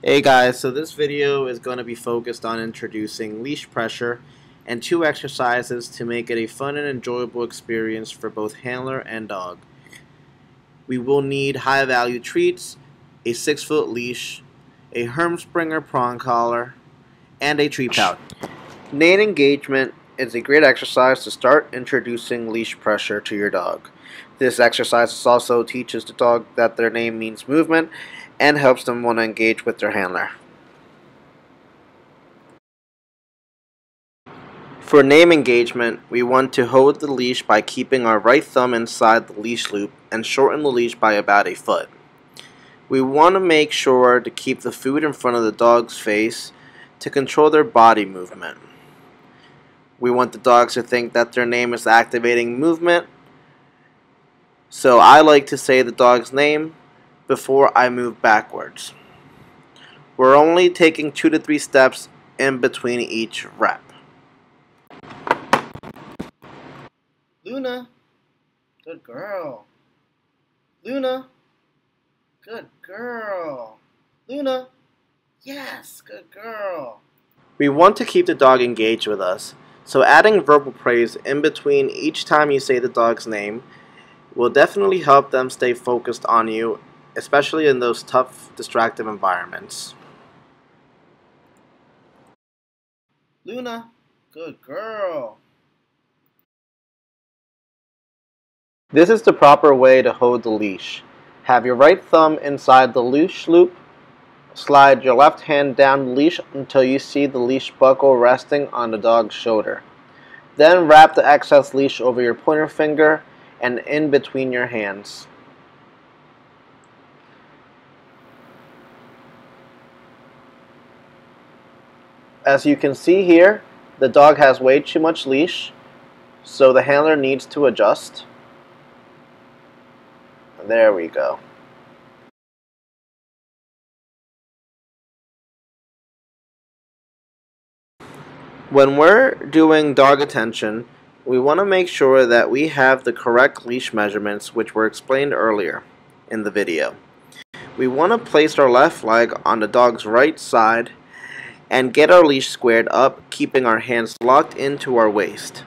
Hey guys, so this video is going to be focused on introducing leash pressure and 2 exercises to make it a fun and enjoyable experience for both handler and dog. We will need high value treats, a 6-foot leash, a Herm Sprenger prong collar, and a treat pouch. Knee engagement is a great exercise to start introducing leash pressure to your dog. This exercise also teaches the dog that their name means movement and helps them want to engage with their handler. For name engagement, we want to hold the leash by keeping our right thumb inside the leash loop and shorten the leash by about a foot. We want to make sure to keep the food in front of the dog's face to control their body movement. We want the dogs to think that their name is activating movement, so I like to say the dog's name before I move backwards. We're only taking 2 to 3 steps in between each rep. Luna, good girl. Luna, good girl. Luna, yes, good girl. We want to keep the dog engaged with us, so adding verbal praise in between each time you say the dog's name will definitely help them stay focused on you, especially in those tough, distractive environments. Luna, good girl. This is the proper way to hold the leash. Have your right thumb inside the leash loop. Slide your left hand down the leash until you see the leash buckle resting on the dog's shoulder. Then wrap the excess leash over your pointer finger and in between your hands. As you can see here, the dog has way too much leash, so the handler needs to adjust. There we go. When we're doing dog attention, we want to make sure that we have the correct leash measurements, which were explained earlier in the video. We want to place our left leg on the dog's right side and get our leash squared up, keeping our hands locked into our waist.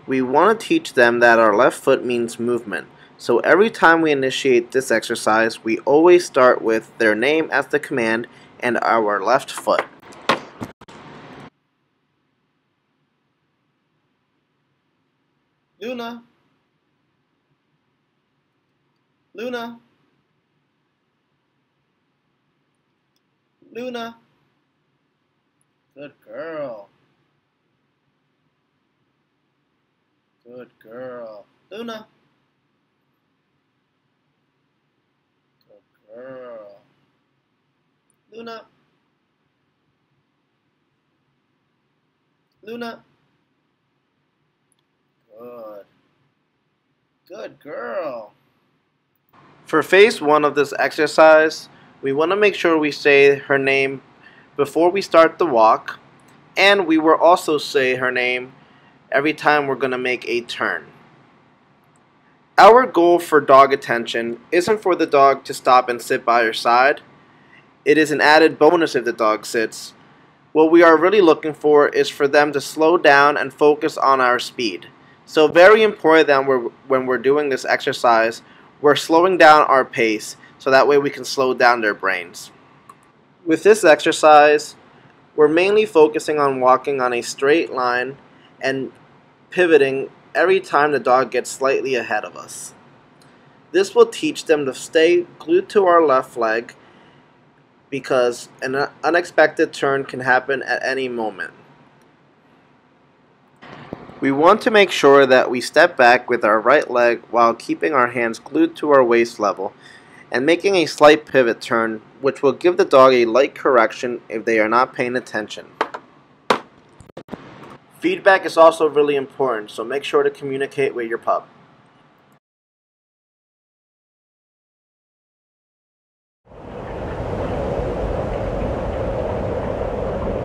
We want to teach them that our left foot means movement, so every time we initiate this exercise, we always start with their name as the command and our left foot. Luna, Luna, Luna, good girl, good girl, Luna, good girl, Luna, Luna, good, good girl. For phase 1 of this exercise, we want to make sure we say her name before we start the walk, and we will also say her name every time we're going to make a turn. Our goal for dog attention isn't for the dog to stop and sit by your side. It is an added bonus if the dog sits. What we are really looking for is for them to slow down and focus on our speed. So very important that when we're doing this exercise, we're slowing down our pace so that way we can slow down their brains. With this exercise, we're mainly focusing on walking on a straight line and pivoting every time the dog gets slightly ahead of us. This will teach them to stay glued to our left leg because an unexpected turn can happen at any moment. We want to make sure that we step back with our right leg while keeping our hands glued to our waist level and making a slight pivot turn, which will give the dog a light correction if they are not paying attention. Feedback is also really important, so make sure to communicate with your pup.